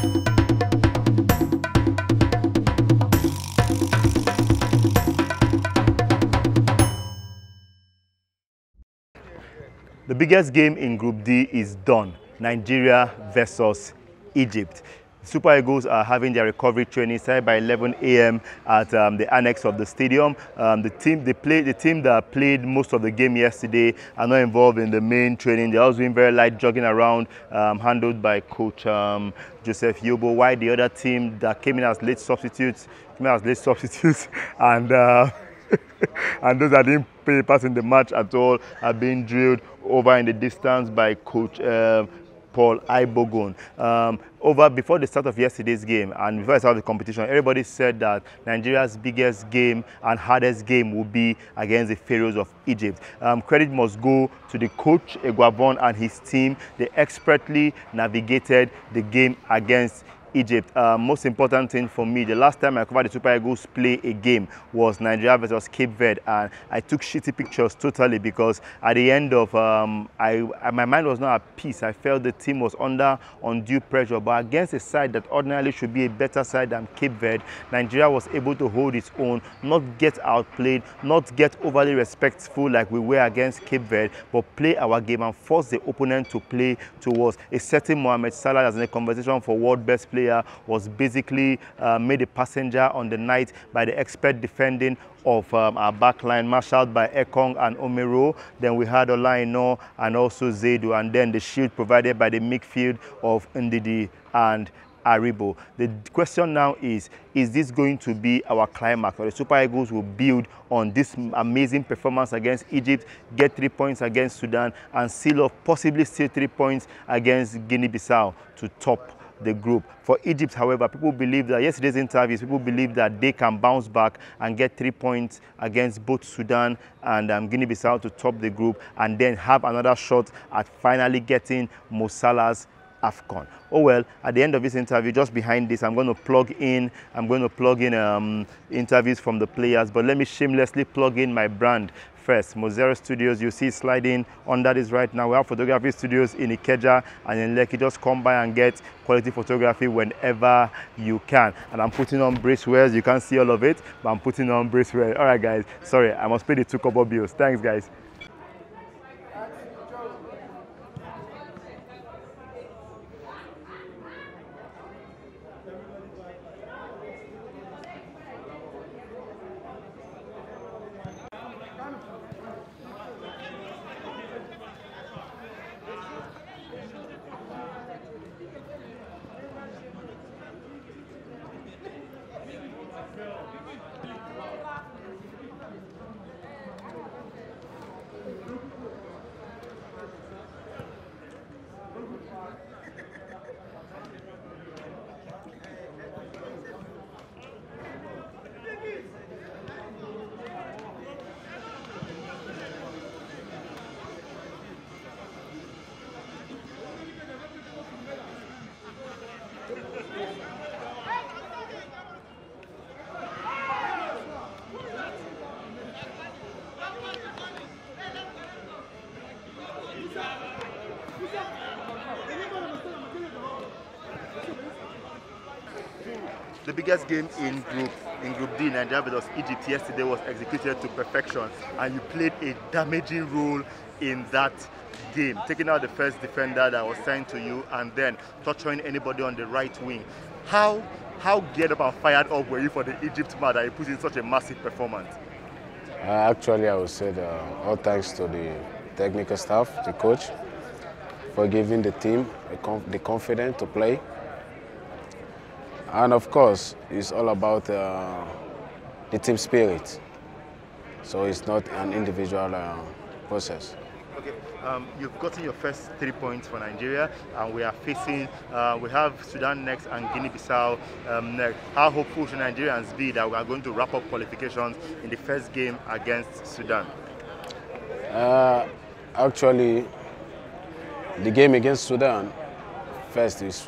The biggest game in Group D is done. Nigeria versus Egypt. Super Eagles are having their recovery training started by 11 a.m. at the annex of the stadium. The team that played most of the game yesterday are not involved in the main training. They're also doing very light jogging around, handled by Coach Joseph Yobo. While the other team that came in as late substitutes, and and those that didn't play part in the match at all are being drilled over in the distance by Coach Paul Ibogon. Before the start of yesterday's game and before the start of the competition, everybody said that Nigeria's biggest game and hardest game will be against the Pharaohs of Egypt. Credit must go to the coach, Eguavon, and his team. They expertly navigated the game against Egypt. Most important thing for me, the last time I covered the Super Eagles play a game was Nigeria versus Cape Verde, and I took shitty pictures totally because at the end of my mind was not at peace. I felt the team was under undue pressure, but against a side that ordinarily should be a better side than Cape Verde, Nigeria was able to hold its own, not get outplayed, not get overly respectful like we were against Cape Verde, but play our game and force the opponent to play towards. A certain Mohamed Salah, as in a conversation for world best player, was basically made a passenger on the night by the expert defending of our backline, marshaled by Ekong and Omero. Then we had Olaino and also Zedu, and then the shield provided by the midfield of Ndidi and Aribo. The question now is this going to be our climax, or the Super Eagles will build on this amazing performance against Egypt, get 3 points against Sudan, and seal off possibly still 3 points against Guinea-Bissau to top the group? For Egypt, however, people believe that yesterday's interviews, people believe that they can bounce back and get 3 points against both Sudan and Guinea-Bissau to top the group, and then have another shot at finally getting Mo Salah's AFCON. Oh well, at the end of this interview, just behind this, I'm going to plug in interviews from the players, but let me shamelessly plug in my brand first. Mozero Studios, you see sliding under this right now. We have photography studios in Ikeja and in Lekki. Just come by and get quality photography whenever you can. And I'm putting on bracewears. You can't see all of it, but I'm putting on bracewear. All right, guys. Sorry, I must pay the 2 kobo bills. Thanks, guys. The biggest game in Group D, Nigeria versus Egypt, yesterday was executed to perfection, and you played a damaging role in that game, taking out the first defender that was signed to you and then torturing anybody on the right wing. How geared up and fired up were you for the Egypt match that you put in such a massive performance? Actually, I would say all thanks to the technical staff, the coach, for giving the team the confidence to play. And of course, it's all about the team spirit. So it's not an individual process. Okay, you've gotten your first 3 points for Nigeria, and we are facing, we have Sudan next and Guinea-Bissau next. How hopeful should Nigerians be that we are going to wrap up qualifications in the first game against Sudan? Actually, the game against Sudan first is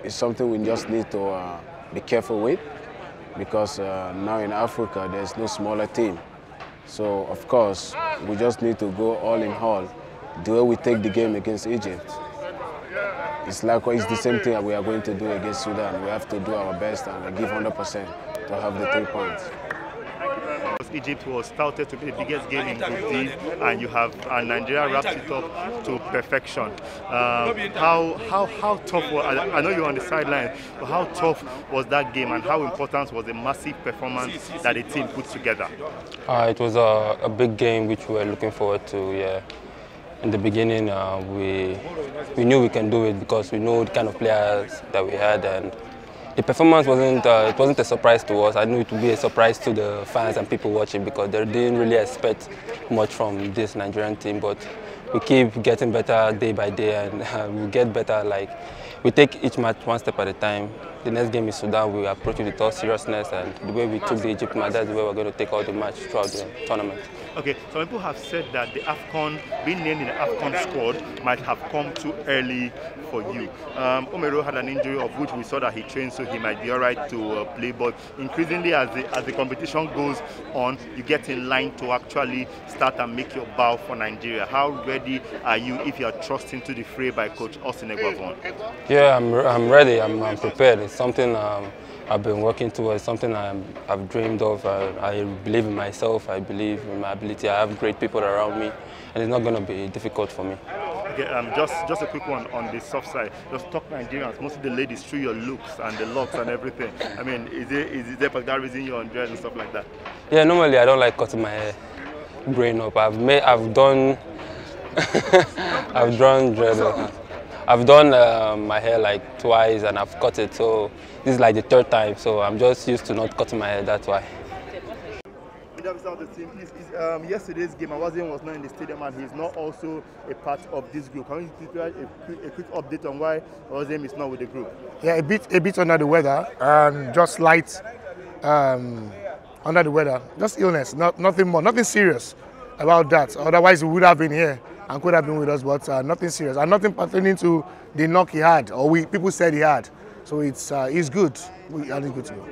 something we just need to be careful with, because now in Africa there's no smaller team. So of course we just need to go all in all the way we take the game against Egypt. it's the same thing that we are going to do against Sudan. We have to do our best and give 100% to have the 3 points. Egypt was touted to be the biggest game in Group D, and Nigeria wrapped it up to perfection. How tough was, I know you're on the sideline, but how tough was that game, and how important was the massive performance that the team put together? It was a big game which we were looking forward to. Yeah. In the beginning, we knew we can do it because we know the kind of players that we had, and the performance wasn't a surprise to us. I knew it would be a surprise to the fans and people watching because they didn't really expect much from this Nigerian team. But we keep getting better day by day, and we get better. Like, we take each match one step at a time. The next game is Sudan. We approach it with all seriousness, and the way we took the Egypt match, that's the way we're going to take all the match throughout the tournament. Okay, some people have said that the AFCON, being named in the AFCON squad, might have come too early for you. Modo had an injury of which we saw that he trained, so he might be all right to play. But increasingly, as the competition goes on, you get in line to actually start and make your bow for Nigeria. How ready are you if you are thrust into the fray by Coach Olisa Ndah? Yeah, I'm ready. I'm prepared. It's something I've been working towards, something I've dreamed of. I believe in myself, I believe in my ability. I have great people around me, and it's not going to be difficult for me. Okay, just a quick one on the soft side. Just talk Nigerians, mostly the ladies, through your looks and the locks and everything. I mean, is there for that reason you're undressed and stuff like that? Yeah, normally I don't like cutting my hair growing up. I've done my hair like twice, and I've cut it, so this is like the 3rd time, so I'm just used to not cutting my hair, that's wye. Yesterday's game, Awaziem was not in the stadium, and he's not also a part of this group. Can you provide a quick update on why Awaziem is not with the group? Yeah, a bit under the weather, just light under the weather, just illness, nothing more, nothing serious about that. Otherwise, he would have been here and could have been with us, but nothing serious and nothing pertaining to the knock he had, or people said he had. So he's good. We are good to go.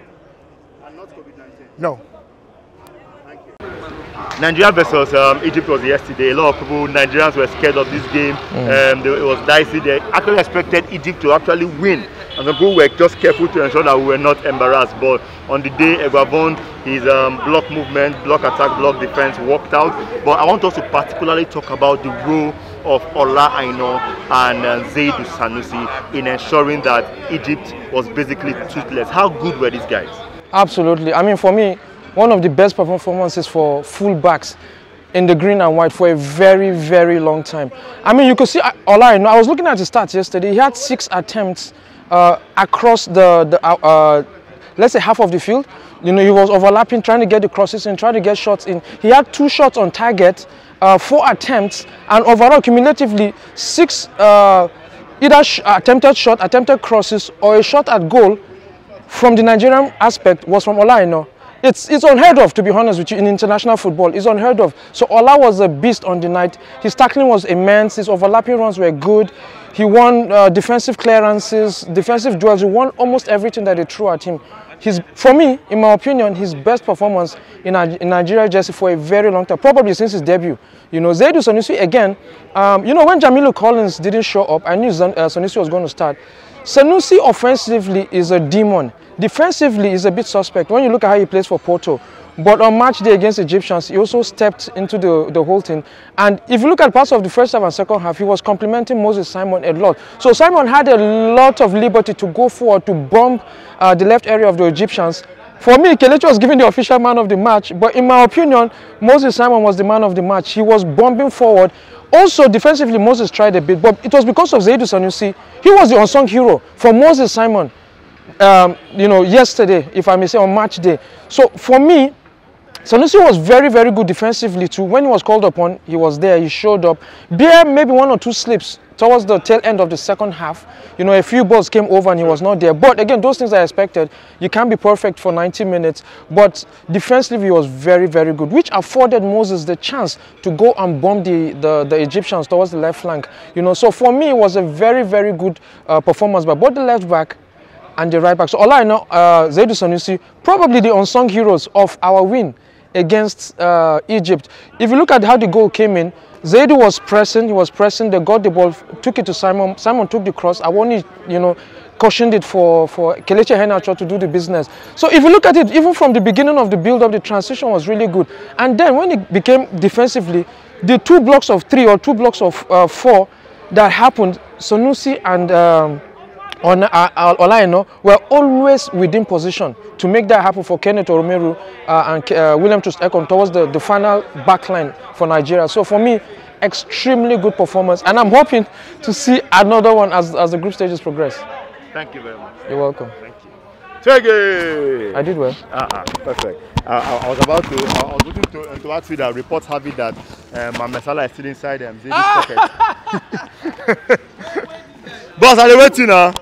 And not COVID-19? No. Thank you. Nigeria versus Egypt was yesterday. A lot of people, Nigerians, were scared of this game. It was dicey. They actually expected Egypt to actually win, and the people were just careful to ensure that we were not embarrassed. But on the day, Awaziem, his block movement, block attack, block defense worked out. But I want us to particularly talk about the role of Ola Aina and Seydou Sanusi in ensuring that Egypt was basically toothless. How good were these guys? Absolutely. I mean, for me, one of the best performances for full-backs in the green and white for a very, very long time. I mean, you could see Ola Aina. I was looking at his stats yesterday. He had 6 attempts across let's say half of the field. You know, he was overlapping, trying to get the crosses in, trying to get shots in. He had 2 shots on target, 4 attempts, and overall, cumulatively, 6 either attempted shot, attempted crosses, or a shot at goal from the Nigerian aspect was from Ola Aina. It's unheard of, to be honest with you, in international football. It's unheard of. So Ola was a beast on the night. His tackling was immense. His overlapping runs were good. He won defensive clearances, defensive duels. He won almost everything that they threw at him. For me, in my opinion, his best performance in Nigeria jersey for a very long time, probably since his debut. You know, Seydou Sanusi, again, you know, when Jamilu Collins didn't show up, I knew Sanusi was going to start. Sanusi offensively is a demon. Defensively is a bit suspect when you look at how he plays for Porto. But on match day against Egyptians, he also stepped into the whole thing. And if you look at parts of the first half and second half, he was complimenting Moses Simon a lot. So Simon had a lot of liberty to go forward to bomb the left area of the Egyptians. For me, Kelechi was given the official man of the match. But in my opinion, Moses Simon was the man of the match. He was bombing forward. Also, defensively, Moses tried a bit. But it was because of Seydou Sanusi. He was the unsung hero for Moses Simon. You know, yesterday, if I may say, on match day. So for me, Sanusi was very, very good defensively too. When he was called upon, he was there, he showed up. There maybe 1 or 2 slips towards the tail end of the second half. You know, a few balls came over and he was not there. But again, those things I expected. You can't be perfect for 90 minutes. But defensively, he was very, very good, which afforded Moses the chance to go and bomb the Egyptians towards the left flank. You know, so for me, it was a very, very good performance by both the left back and the right back. So Ola Aina, Seydou Sanusi, probably the unsung heroes of our win against Egypt. If you look at how the goal came in, Zaidu was pressing, they got the ball, took it to Simon. Simon took the cross. Awoni, you know, cautioned it for Kelechi Iheanacho to do the business. So if you look at it, even from the beginning of the build-up, the transition was really good. And then when it became defensively, the 2 blocks of 3 or 2 blocks of 4 that happened, Sanusi and Olaino were always within position to make that happen for Kenneth Oromeru and William Troost-Ekong towards the final back line for Nigeria. So for me, extremely good performance, and I'm hoping to see another one as the group stages progress. Thank you very much. You're welcome. Thank you. Take it! I did well. Perfect. I was looking to ask you that reports have it that Mohamed Salah is still inside Zaidu's pocket. Boss, are you waiting now?